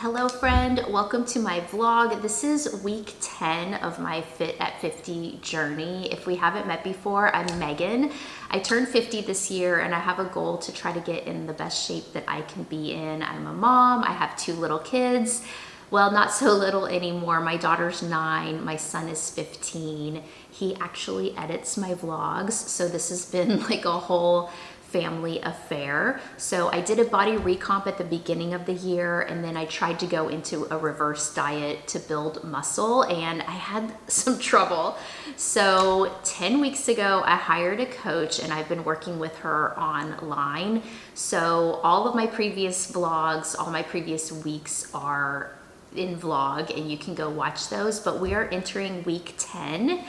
Hello friend, welcome to my vlog. This is week 10 of my Fit at 50 journey. If we haven't met before, I'm Megan. I turned 50 this year and I have a goal to try to get in the best shape that I can be in. I'm a mom, I have 2 little kids. Well, not so little anymore. My daughter's 9, my son is 15. He actually edits my vlogs, so this has been like a whole family affair. So I did a body recomp at the beginning of the year, and then I tried to go into a reverse diet to build muscle, and I had some trouble. So 10 weeks ago, I hired a coach and I've been working with her online. So all of my previous vlogs, all my previous weeks are in vlog and you can go watch those, but we are entering week 10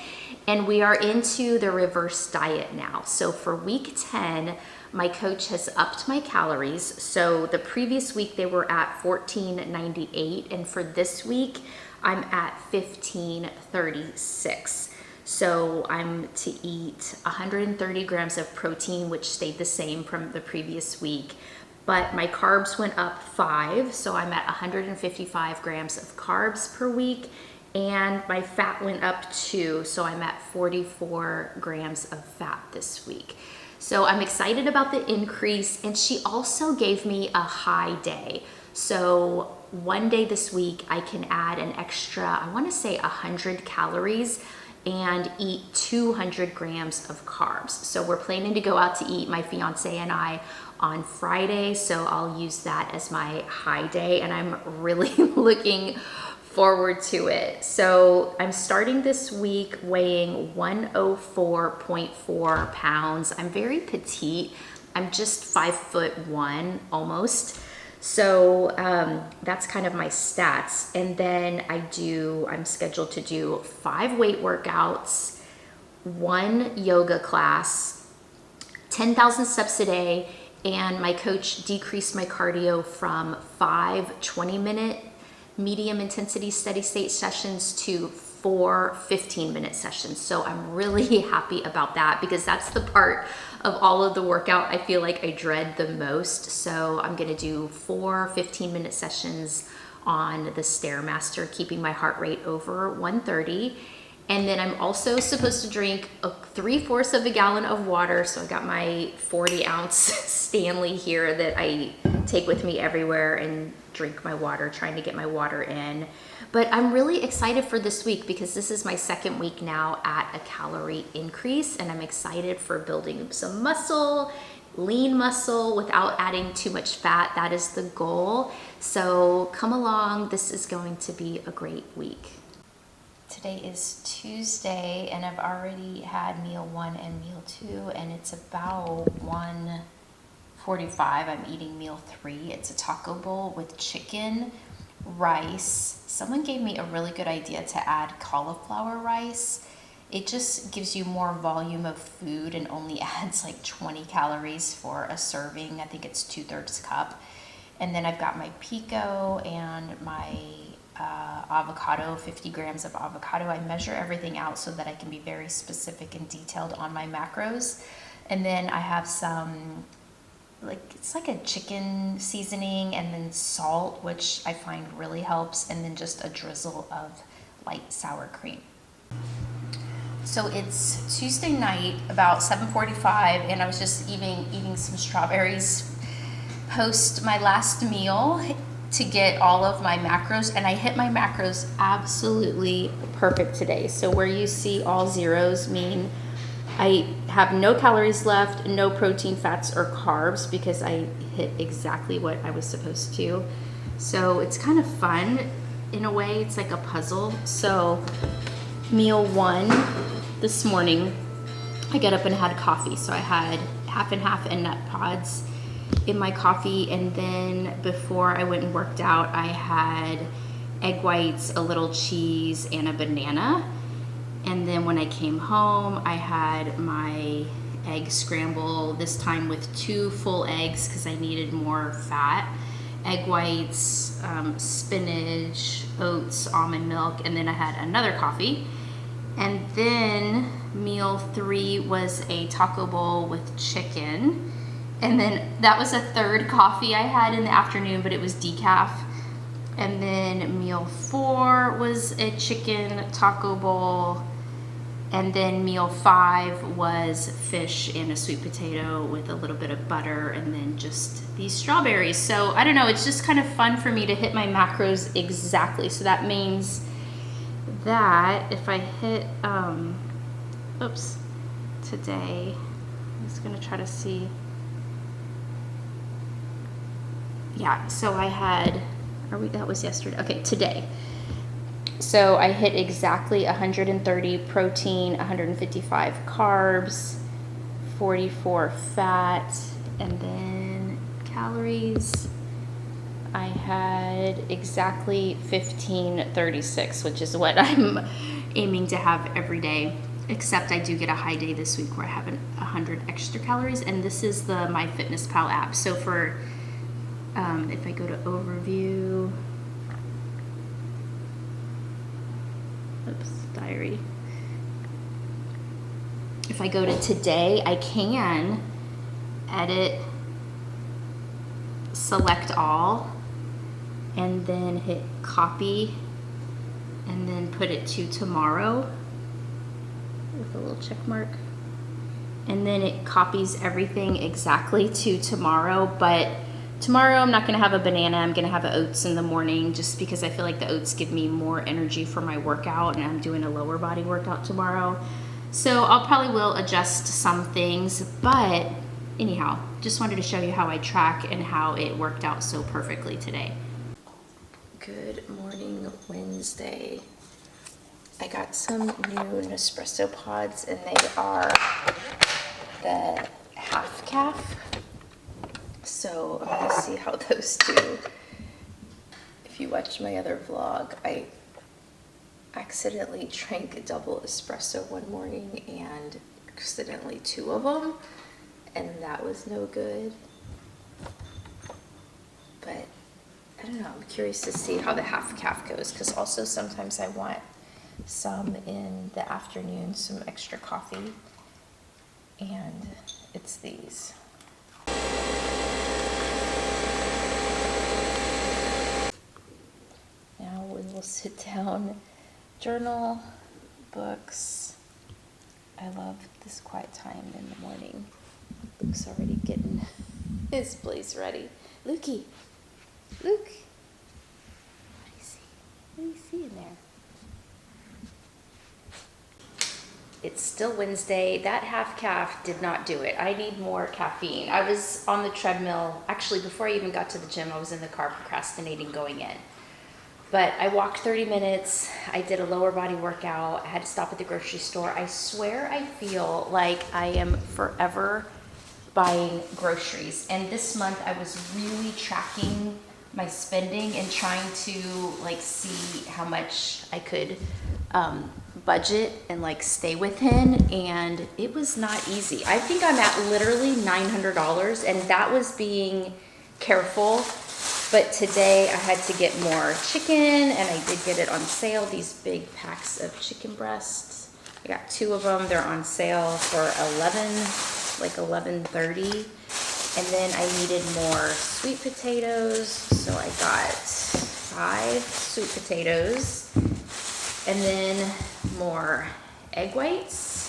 and we are into the reverse diet now. So for week 10, my coach has upped my calories. So the previous week they were at 1498 and for this week I'm at 1536. So I'm to eat 130 grams of protein, which stayed the same from the previous week. But my carbs went up 5, so I'm at 155 grams of carbs per week, and my fat went up 2, so I'm at 44 grams of fat this week. So I'm excited about the increase, and she also gave me a high day. So one day this week I can add an extra, I want to say 100 calories and eat 200 grams of carbs. So we're planning to go out to eat, my fiance and I, on Friday, so I'll use that as my high day, and I'm really looking forward to it. So I'm starting this week weighing 104.4 pounds. I'm very petite. I'm just 5'1" almost. So that's kind of my stats. And then I'm scheduled to do 5 weight workouts, 1 yoga class, 10,000 steps a day, and my coach decreased my cardio from 5 20-minute medium intensity steady state sessions to 4 15-minute sessions. So I'm really happy about that because that's the part of all of the workout I feel like I dread the most. So I'm gonna do 4 15-minute sessions on the Stairmaster, keeping my heart rate over 130. And then I'm also supposed to drink 3/4 of a gallon of water. So I got my 40-ounce Stanley here that I take with me everywhere and drink my water, trying to get my water in. But I'm really excited for this week because this is my 2nd week now at a calorie increase, and I'm excited for building some muscle, lean muscle without adding too much fat. That is the goal. So come along, this is going to be a great week. Today is Tuesday and I've already had meal 1 and meal 2, and it's about 1:45. I'm eating meal 3. It's a taco bowl with chicken, rice. Someone gave me a really good idea to add cauliflower rice. It just gives you more volume of food and only adds like 20 calories for a serving. I think it's 2/3 cup. And then I've got my pico and my avocado, 50 grams of avocado. I measure everything out so that I can be very specific and detailed on my macros. And then I have some, it's like a chicken seasoning, and then salt, which I find really helps, and then just a drizzle of light sour cream. So it's Tuesday night, about 7:45, and I was just eating some strawberries post my last meal to get all of my macros, and I hit my macros absolutely perfect today. So where you see all zeros mean I have no calories left, no protein, fats, or carbs because I hit exactly what I was supposed to. So it's kind of fun in a way. It's like a puzzle. So meal 1 this morning, I got up and had coffee. So I had half and half and nut pods in my coffee, and then before I went and worked out, I had egg whites, a little cheese, and a banana. And then when I came home, I had my egg scramble, this time with 2 full eggs because I needed more fat, egg whites, spinach, oats, almond milk, and then I had another coffee. And then meal 3 was a taco bowl with chicken. And then that was a 3rd coffee I had in the afternoon, but it was decaf. And then meal 4 was a chicken taco bowl. And then meal 5 was fish and a sweet potato with a little bit of butter and then just these strawberries. So I don't know, it's just kind of fun for me to hit my macros exactly. So that means that if I hit, today, I'm just gonna try to see. Yeah, so I had, that was yesterday, okay, today. So I hit exactly 130 protein, 155 carbs, 44 fat, and then calories. I had exactly 1536, which is what I'm aiming to have every day, except I do get a high day this week where I have 100 extra calories, and this is the MyFitnessPal app. So for, if I go to overview, diary. If I go to today, I can edit, select all, and then hit copy, and then put it to tomorrow with a little check mark. And then it copies everything exactly to tomorrow, but tomorrow I'm not gonna have a banana, I'm gonna have oats in the morning just because I feel like the oats give me more energy for my workout, and I'm doing a lower body workout tomorrow. So I'll probably will adjust some things, but anyhow, just wanted to show you how I track and how it worked out so perfectly today. Good morning, Wednesday. I got some new Nespresso pods, and they are the half calf. So I'm gonna see how those do. If you watched my other vlog, I accidentally drank a double espresso one morning and accidentally 2 of them, and that was no good. But I don't know, I'm curious to see how the half calf goes, because also sometimes I want some in the afternoon, some extra coffee, and it's these. Now we will sit down, journal, books. I love this quiet time in the morning. Luke's already getting his place ready. Lukey, Luke, what do you see? What do you see in there? It's still Wednesday. That half calf did not do it. I need more caffeine. I was on the treadmill. Actually, before I even got to the gym, I was in the car procrastinating going in. But I walked 30 minutes. I did a lower body workout. I had to stop at the grocery store. I swear I feel like I am forever buying groceries. And this month I was really tracking my spending and trying to like see how much I could budget and like stay within, and it was not easy. I think I'm at literally $900, and that was being careful. But today I had to get more chicken, and I did get it on sale, these big packs of chicken breasts. I got 2 of them. They're on sale for $11.30. And then I needed more sweet potatoes, so I got 5 sweet potatoes, and then more egg whites.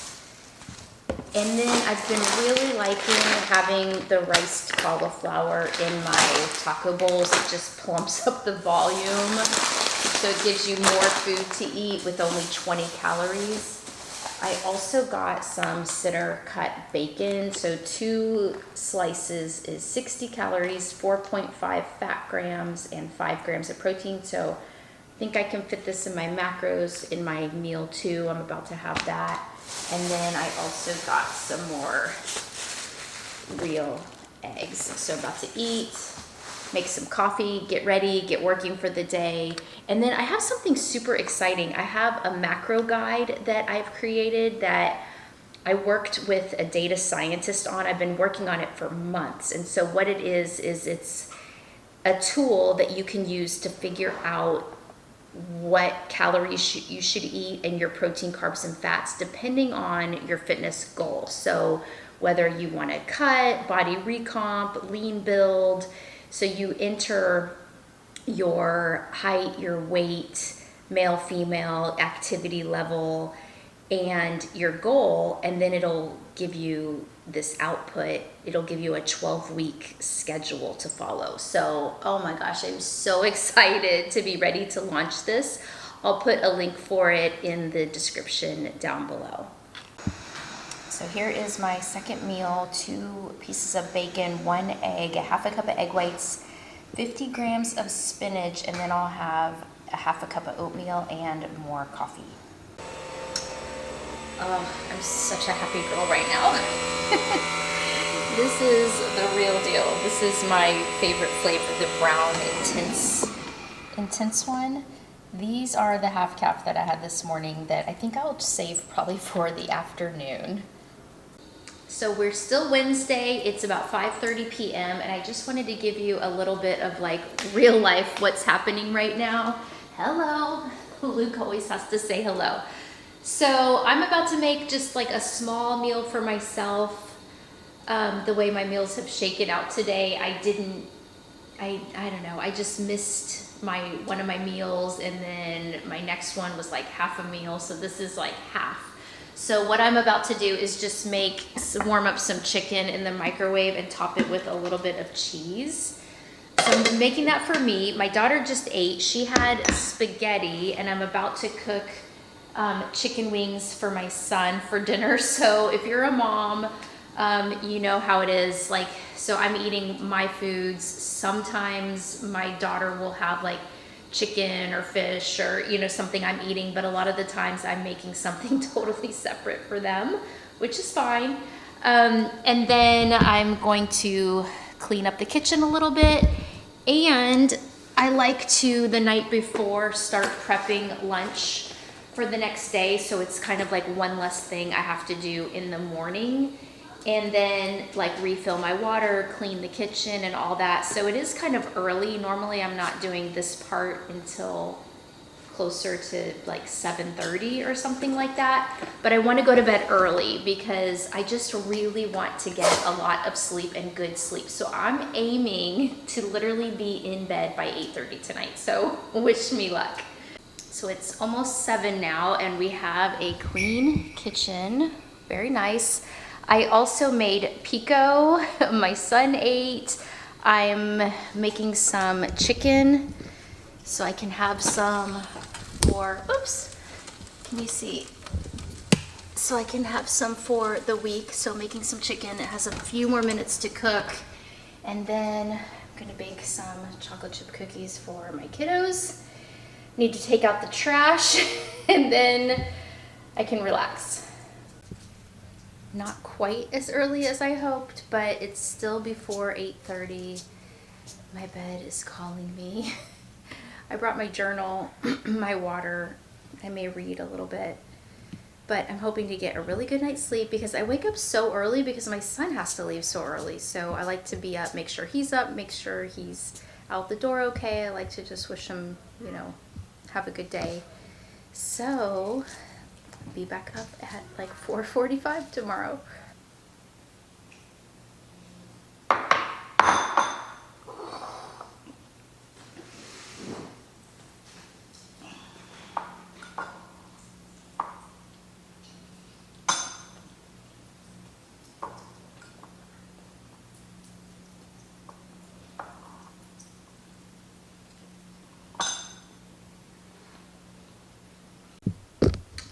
And then I've been really liking having the riced cauliflower in my taco bowls. It just plumps up the volume, so it gives you more food to eat with only 20 calories. I also got some center cut bacon. So 2 slices is 60 calories, 4.5 fat grams, and 5 grams of protein. So I think I can fit this in my macros in my meal too. I'm about to have that. And then I also got some more real eggs. So I'm about to eat, make some coffee, get ready, get working for the day. And then I have something super exciting. I have a macro guide that I've created that I worked with a data scientist on. I've been working on it for months. And so what it is it's a tool that you can use to figure out what calories you should eat and your protein, carbs, and fats depending on your fitness goal. So whether you want to cut, body recomp, lean build. So you enter your height, your weight, male, female, activity level, and your goal, and then it'll give you this output. It'll give you a 12-week schedule to follow. So, oh my gosh, I'm so excited to be ready to launch this. I'll put a link for it in the description down below. So here is my second meal: 2 pieces of bacon, 1 egg, a half a cup of egg whites, 50 grams of spinach, and then I'll have a half a cup of oatmeal and more coffee. Oh, I'm such a happy girl right now. This is the real deal. This is my favorite flavor, the brown intense one. These are the half calf that I had this morning that I think I'll save probably for the afternoon. So we're still Wednesday, it's about 5:30 p.m. and I just wanted to give you a little bit of like real life what's happening right now. Hello, Luke always has to say hello. So I'm about to make just like a small meal for myself. The way my meals have shaken out today, I don't know, I just missed one of my meals, and then my next one was like half a meal, so this is like half. So what I'm about to do is just warm up some chicken in the microwave and top it with a little bit of cheese. So I'm making that for me. My daughter just ate. She had spaghetti, and I'm about to cook chicken wings for my son for dinner. So if you're a mom, you know how it is. Like, so I'm eating my foods. Sometimes my daughter will have like chicken or fish or, you know, something I'm eating, but a lot of the times I'm making something totally separate for them, which is fine. And then I'm going to clean up the kitchen a little bit, and I like to, the night before, start prepping lunch for the next day, so it's kind of like one less thing I have to do in the morning, and then like refill my water, clean the kitchen and all that. So it is kind of early. Normally I'm not doing this part until closer to like 7:30 or something like that, but I want to go to bed early because I just really want to get a lot of sleep and good sleep. So I'm aiming to literally be in bed by 8:30 tonight, so wish me luck. So it's almost 7 now, and we have a clean kitchen, very nice. I also made pico, my son ate. I'm making some chicken so I can have some for, oops, can you see? So I can have some for the week. So making some chicken, it has a few more minutes to cook. And then I'm gonna bake some chocolate chip cookies for my kiddos. Need to take out the trash and then I can relax. Not quite as early as I hoped, but it's still before 8:30. My bed is calling me. I brought my journal, my water. I may read a little bit, but I'm hoping to get a really good night's sleep because I wake up so early because my son has to leave so early. So I like to be up, make sure he's up, make sure he's out the door okay. I like to just wish him, you know, have a good day. So be back up at like 4:45 tomorrow.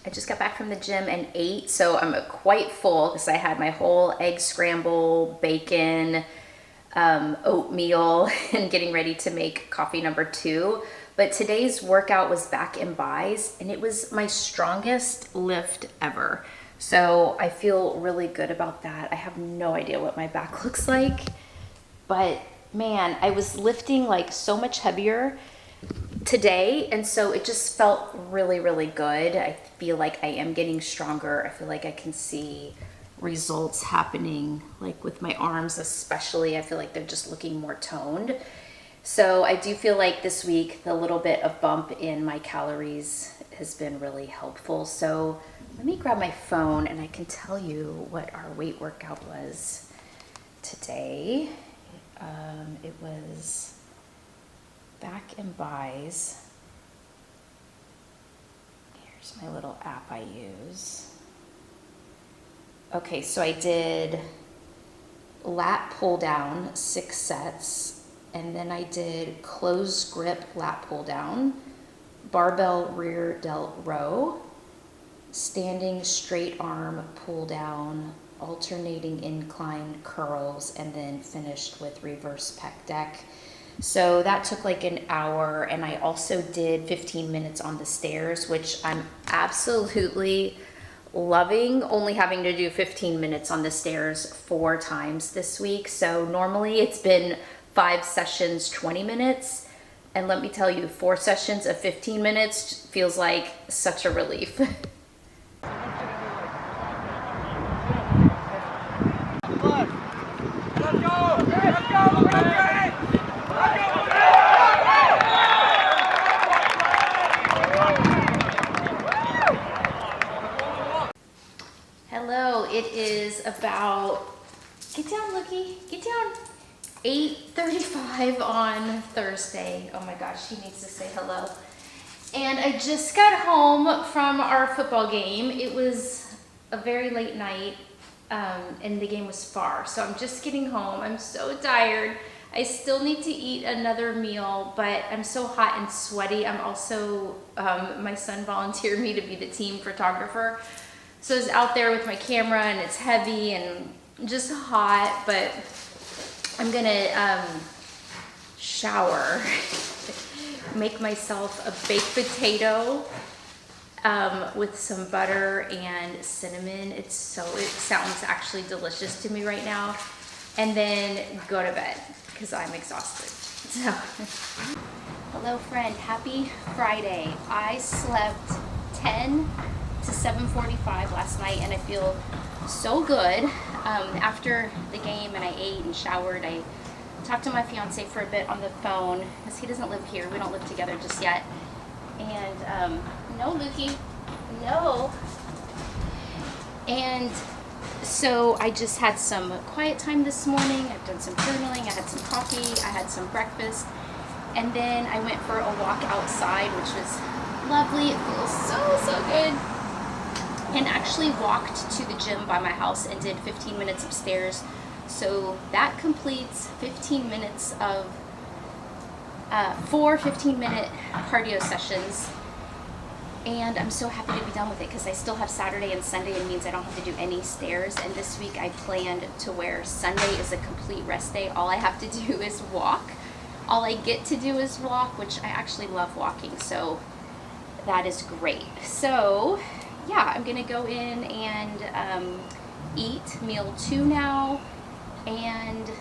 I just got back from the gym and ate, so I'm quite full because I had my whole egg scramble, bacon, oatmeal, and getting ready to make coffee number 2. But today's workout was back and buys, and it was my strongest lift ever. So I feel really good about that. I have no idea what my back looks like, but man, I was lifting like so much heavier today, and so it just felt really, really good. I feel like I am getting stronger. I feel like I can see results happening, like with my arms especially. I feel like they're just looking more toned. So I do feel like this week the little bit of bump in my calories has been really helpful. So let me grab my phone and I can tell you what our weight workout was today. It was back and buys. Here's my little app I use. Okay, so I did lat pull down, 6 sets, and then I did closed grip lat pull down, barbell rear delt row, standing straight arm pull down, alternating incline curls, and then finished with reverse pec deck. So that took like an hour, and I also did 15 minutes on the stairs, which I'm absolutely loving, only having to do 15 minutes on the stairs 4 times this week. So normally it's been 5 sessions, 20 minutes. And let me tell you, 4 sessions of 15 minutes feels like such a relief. Hello, it is about, get down, Lookie, get down, 8:35 on Thursday. Oh my gosh, he needs to say hello. And I just got home from our football game. It was a very late night, and the game was far. So I'm just getting home. I'm so tired. I still need to eat another meal, but I'm so hot and sweaty. I'm also, my son volunteered me to be the team photographer. So I was out there with my camera, and it's heavy and just hot, but I'm gonna shower, make myself a baked potato with some butter and cinnamon. It sounds actually delicious to me right now. And then go to bed because I'm exhausted. So, hello friend, happy Friday. I slept 10 to 7:45 last night, and I feel so good. After the game, and I ate and showered, I talked to my fiance for a bit on the phone because he doesn't live here. We don't live together just yet. And no, Lukey, no. And so I just had some quiet time this morning. I've done some journaling. I had some coffee. I had some breakfast, and then I went for a walk outside, which was lovely. It feels so good. And actually walked to the gym by my house and did 15 minutes upstairs. So that completes 15 minutes of 4 15-minute cardio sessions. And I'm so happy to be done with it because I still have Saturday and Sunday. It means I don't have to do any stairs. And this week I planned to where Sunday is a complete rest day. All I have to do is walk. All I get to do is walk, which I actually love walking. So that is great. So yeah, I'm gonna go in and eat meal 2 now and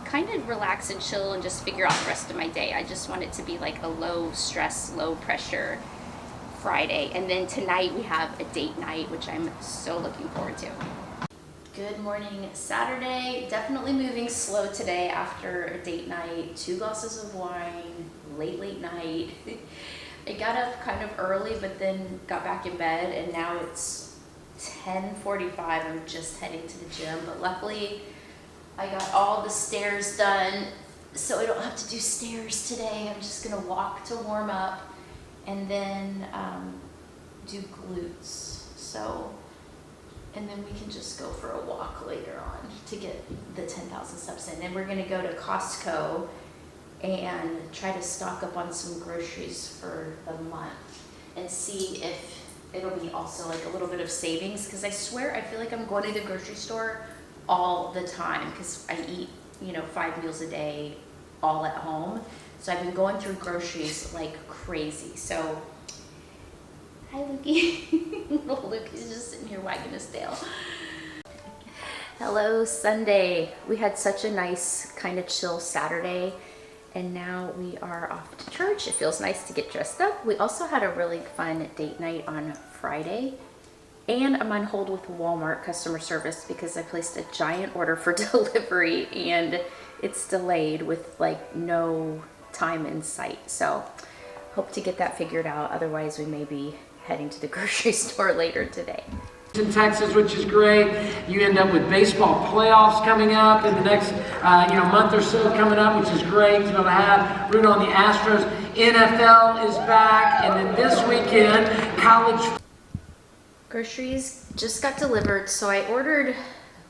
kind of relax and chill and just figure out the rest of my day. I just want it to be like a low stress, low pressure Friday. And then tonight we have a date night, which I'm so looking forward to. Good morning, Saturday. Definitely moving slow today after a date night, 2 glasses of wine, late night. I got up kind of early, but then got back in bed, and now it's 10:45. I'm just heading to the gym, but luckily I got all the stairs done, so I don't have to do stairs today. I'm just gonna walk to warm up and then do glutes. So, and then we can just go for a walk later on to get the 10,000 steps in. And we're gonna go to Costco and try to stock up on some groceries for the month and see if it'll be also like a little bit of savings, because I swear I feel like I'm going to the grocery store all the time because I eat, 5 meals a day all at home. So I've been going through groceries like crazy. So, hi Lukey. Little Luke is just sitting here wagging his tail. Hello, Sunday. We had such a nice kind of chill Saturday. And now we are off to church. It feels nice to get dressed up. We also had a really fun date night on Friday. And I'm on hold with Walmart customer service because I placed a giant order for delivery and it's delayed with like no time in sight. So hope to get that figured out. Otherwise we may be heading to the grocery store later today. in Texas, which is great. You end up with baseball playoffs coming up in the next month or so coming up, which is great to be able to have root on the Astros. NFL is back, and then this weekend, college Groceries just got delivered, so I ordered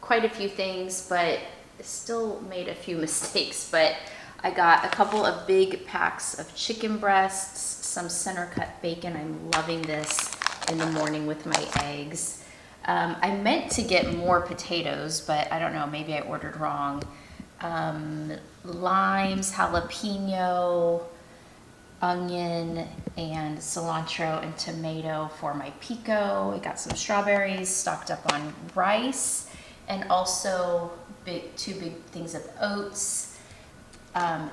quite a few things, but still made a few mistakes. But I got a couple of big packs of chicken breasts, some center cut bacon. I'm loving this in the morning with my eggs. I meant to get more potatoes, but I don't know, maybe I ordered wrong. Limes, jalapeno, onion, and cilantro and tomato for my pico. I got some strawberries, stocked up on rice, and also two big things of oats,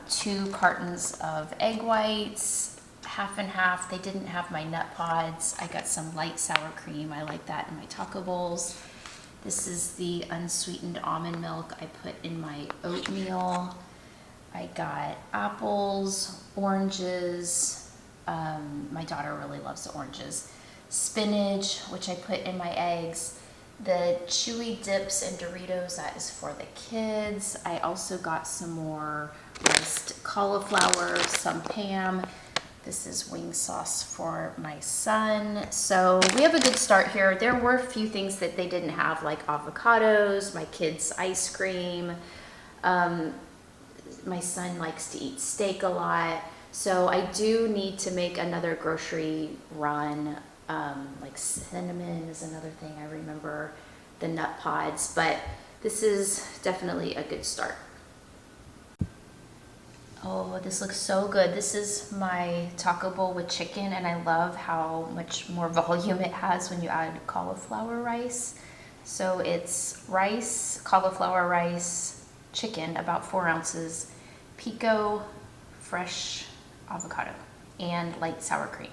2 cartons of egg whites, half and half. They didn't have my nut pods. I got some light sour cream. I like that in my taco bowls. This is the unsweetened almond milk I put in my oatmeal. I got apples, oranges. My daughter really loves the oranges. Spinach, which I put in my eggs. The chewy dips and Doritos, that is for the kids. I also got some more roast cauliflower, some Pam. This is wing sauce for my son. So we have a good start here. There were a few things that they didn't have, like avocados, my kids' ice cream. My son likes to eat steak a lot. So I do need to make another grocery run. Like cinnamon is another thing I remember, the nut pods, but this is definitely a good start. Oh, this looks so good. This is my taco bowl with chicken, and I love how much more volume it has when you add cauliflower rice. So it's rice, cauliflower rice, chicken, about 4 ounces, pico, fresh avocado, and light sour cream.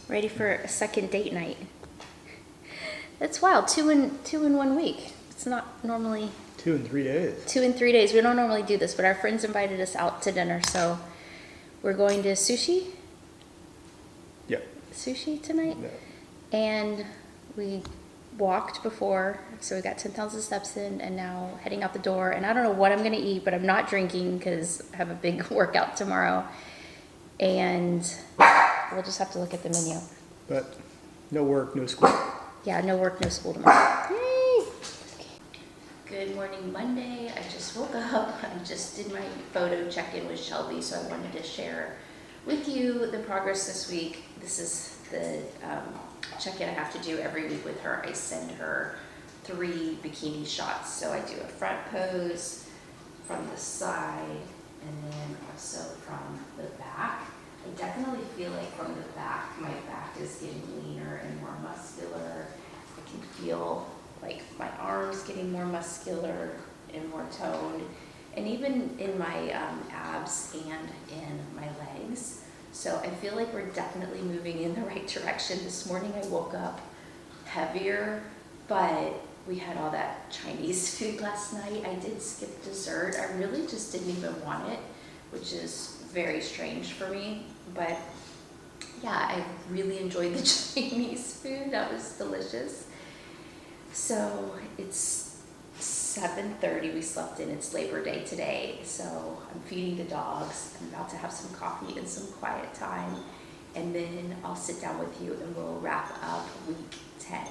Ready for a second date night. That's wild, two in 1 week. It's not normally 2 and 3 days. 2 and 3 days. We don't normally do this, but our friends invited us out to dinner, so we're going to sushi. Yep. Sushi tonight. No. And we walked before, so we got 10,000 steps in, and now heading out the door. And I don't know what I'm gonna eat, but I'm not drinking because I have a big workout tomorrow. And we'll just have to look at the menu. But no work, no school. Yeah, no work, no school tomorrow. Yay! Good morning, Monday. I just woke up. I just did my photo check-in with Shelby, so I wanted to share with you the progress this week. This is the check-in I have to do every week with her. I send her 3 bikini shots. So I do a front pose from the side and then also from the back. I definitely feel like from the back, my back is getting leaner and more muscular. I can feel like my arms getting more muscular and more toned, and even in my abs and in my legs. So I feel like we're definitely moving in the right direction. This morning I woke up heavier, but we had all that Chinese food last night. I did skip dessert. I really just didn't even want it, which is very strange for me. But yeah, I really enjoyed the Chinese food. That was delicious. So it's 7:30, we slept in, it's Labor Day today, so I'm feeding the dogs, I'm about to have some coffee and some quiet time, and then I'll sit down with you and we'll wrap up week 10.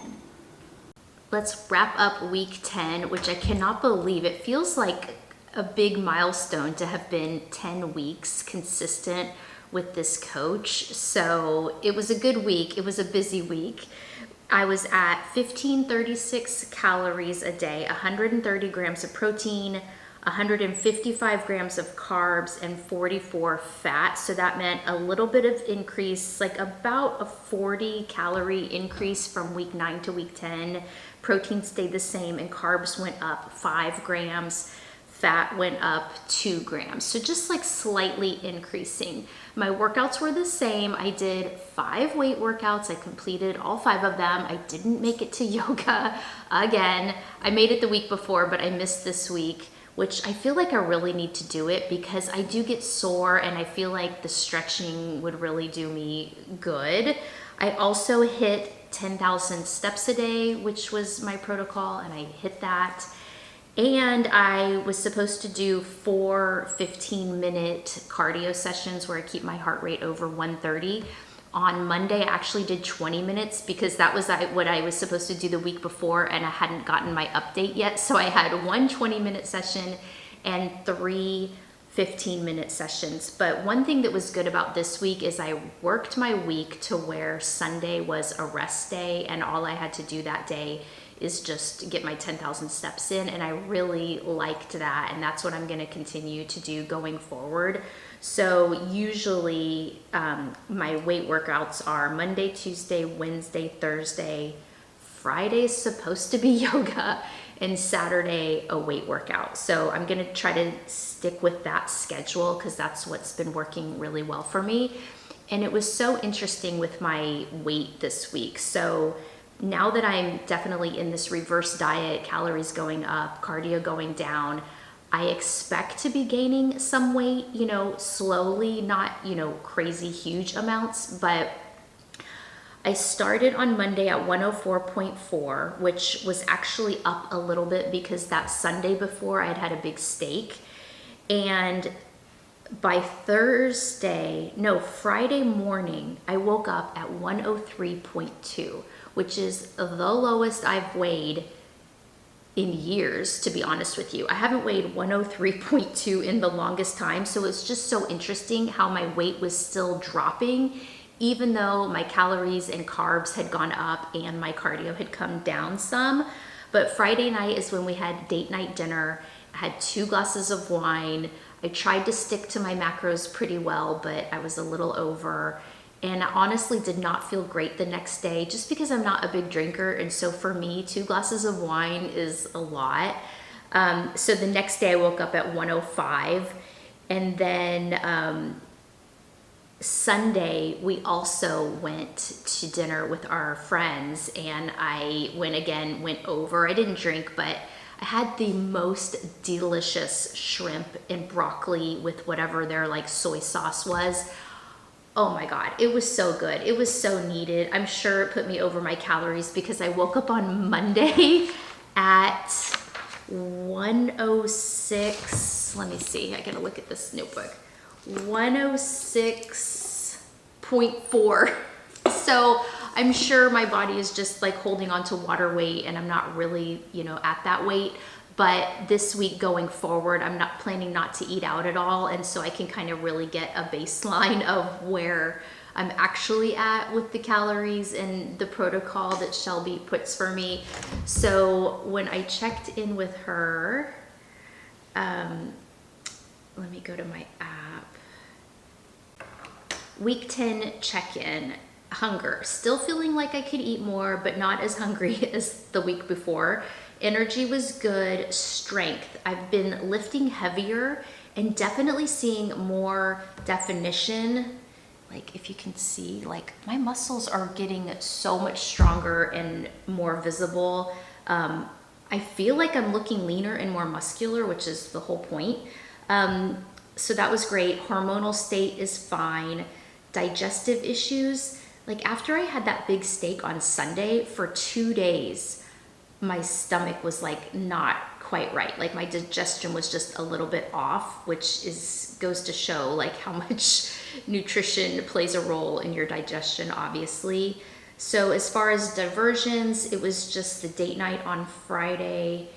Let's wrap up week 10, which I cannot believe. It feels like a big milestone to have been 10 weeks consistent with this coach. So it was a good week, it was a busy week. I was at 1536 calories a day, 130 grams of protein, 155 grams of carbs, and 44 fat. So that meant a little bit of increase, like about a 40 calorie increase from week 9 to week 10. Protein stayed the same and carbs went up 5 grams. Fat went up 2 grams. So just like slightly increasing. My workouts were the same. I did 5 weight workouts. I completed all 5 of them. I didn't make it to yoga again. I made it the week before, but I missed this week, which I feel like I really need to do it because I do get sore and I feel like the stretching would really do me good. I also hit 10,000 steps a day, which was my protocol, and I hit that. And I was supposed to do 4 15-minute cardio sessions where I keep my heart rate over 130. On Monday, I actually did 20 minutes because that was what I was supposed to do the week before, and I hadn't gotten my update yet. So I had one 20-minute session and 3 15-minute sessions. But one thing that was good about this week is I worked my week to where Sunday was a rest day, and all I had to do that day is just get my 10,000 steps in, and I really liked that, and that's what I'm going to continue to do going forward. So usually my weight workouts are Monday, Tuesday, Wednesday, Thursday. Friday is supposed to be yoga, and Saturday a weight workout. So I'm going to try to stick with that schedule because that's what's been working really well for me. And it was so interesting with my weight this week. So now that I'm definitely in this reverse diet, calories going up, cardio going down, I expect to be gaining some weight, you know, slowly, not, you know, crazy huge amounts, but I started on Monday at 104.4, which was actually up a little bit because that Sunday before I'd had a big steak. And by Friday morning, I woke up at 103.2, which is the lowest I've weighed in years, to be honest with you. I haven't weighed 103.2 in the longest time, so it's just so interesting how my weight was still dropping, even though my calories and carbs had gone up and my cardio had come down some. But Friday night is when we had date night dinner. I had 2 glasses of wine. I tried to stick to my macros pretty well, but I was a little over. And I honestly did not feel great the next day just because I'm not a big drinker. And so for me, 2 glasses of wine is a lot. So the next day I woke up at 105. And then Sunday, we also went to dinner with our friends. And I went over. I didn't drink, but I had the most delicious shrimp and broccoli with whatever their like soy sauce was. Oh my God, it was so good. It was so needed. I'm sure it put me over my calories because I woke up on Monday at 106. Let me see, I gotta look at this notebook. 106.4. So I'm sure my body is just like holding on to water weight and I'm not really, you know, at that weight. But this week going forward, I'm not planning not to eat out at all. And so I can kind of really get a baseline of where I'm actually at with the calories and the protocol that Shelby puts for me. So when I checked in with her, let me go to my app. Week 10 check-in. Hunger. Still feeling like I could eat more, but not as hungry as the week before. Energy was good. Strength. I've been lifting heavier and definitely seeing more definition. Like if you can see, like my muscles are getting so much stronger and more visible. I feel like I'm looking leaner and more muscular, which is the whole point. So that was great. Hormonal state is fine. Digestive issues. Like after I had that big steak on Sunday, for 2 days, my stomach was like not quite right. Like my digestion was just a little bit off, which goes to show like how much nutrition plays a role in your digestion, obviously. So as far as diversions, it was just the date night on Friday.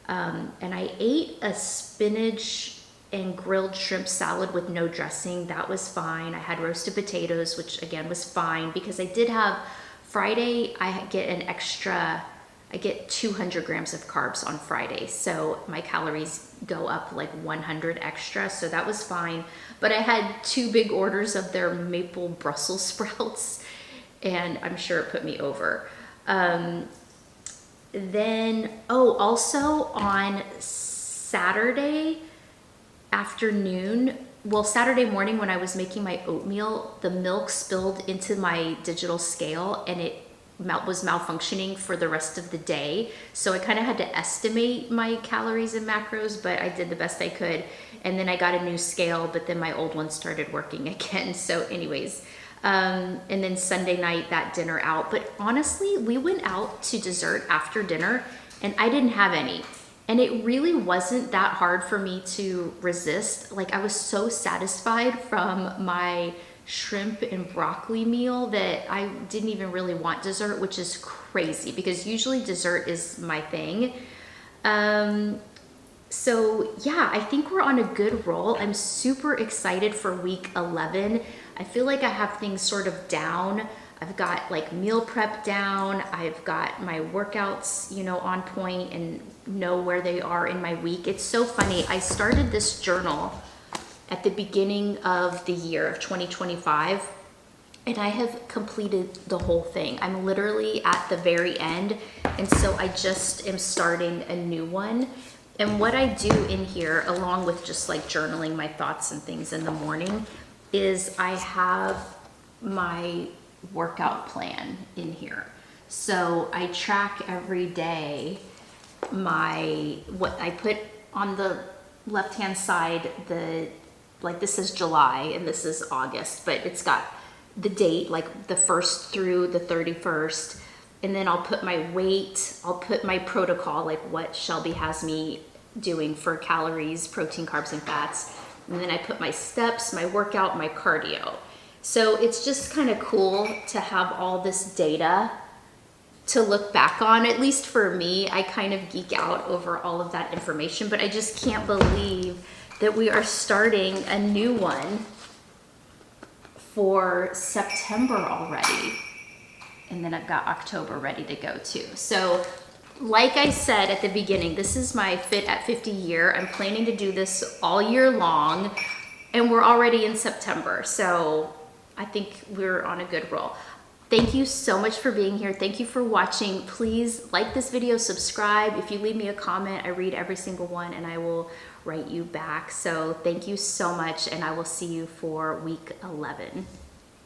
And I ate a spinach and grilled shrimp salad with no dressing. That was fine. I had roasted potatoes, which again was fine because I did have Friday, I get 200 grams of carbs on Friday. So my calories go up like 100 extra. So that was fine. But I had 2 big orders of their maple Brussels sprouts and I'm sure it put me over. Also on Saturday afternoon, Saturday morning when I was making my oatmeal, the milk spilled into my digital scale and it was malfunctioning for the rest of the day. So I kind of had to estimate my calories and macros, but I did the best I could. And then I got a new scale, but then my old one started working again. So anyways, And then Sunday night, that dinner out. But honestly, we went out to dessert after dinner and I didn't have any. And it really wasn't that hard for me to resist. Like, I was so satisfied from my shrimp and broccoli meal that I didn't even really want dessert, which is crazy because usually dessert is my thing. So yeah, I think we're on a good roll. I'm super excited for week 11. I feel like I have things sort of down. I've got like meal prep down. I've got my workouts, you know, on point and know where they are in my week. It's so funny. I started this journal at the beginning of the year of 2025, and I have completed the whole thing. I'm literally at the very end, and so I just am starting a new one. And what I do in here, along with just like journaling my thoughts and things in the morning, is I have my workout plan in here. So I track every day what I put on the left-hand side, like this is July and this is August, but it's got the date, like the 1st through the 31st. And then I'll put my weight, I'll put my protocol, like what Shelby has me doing for calories, protein, carbs, and fats. And then I put my steps, my workout, my cardio. So it's just kind of cool to have all this data to look back on. At least for me, I kind of geek out over all of that information, but I just can't believe that we are starting a new one for September already. And then I've got October ready to go too. So like I said at the beginning, this is my Fit at 50 year. I'm planning to do this all year long, and we're already in September. So I think we're on a good roll. Thank you so much for being here. Thank you for watching. Please like this video, subscribe. If you leave me a comment, I read every single one and I will write you back. So thank you so much, and I will see you for week 11.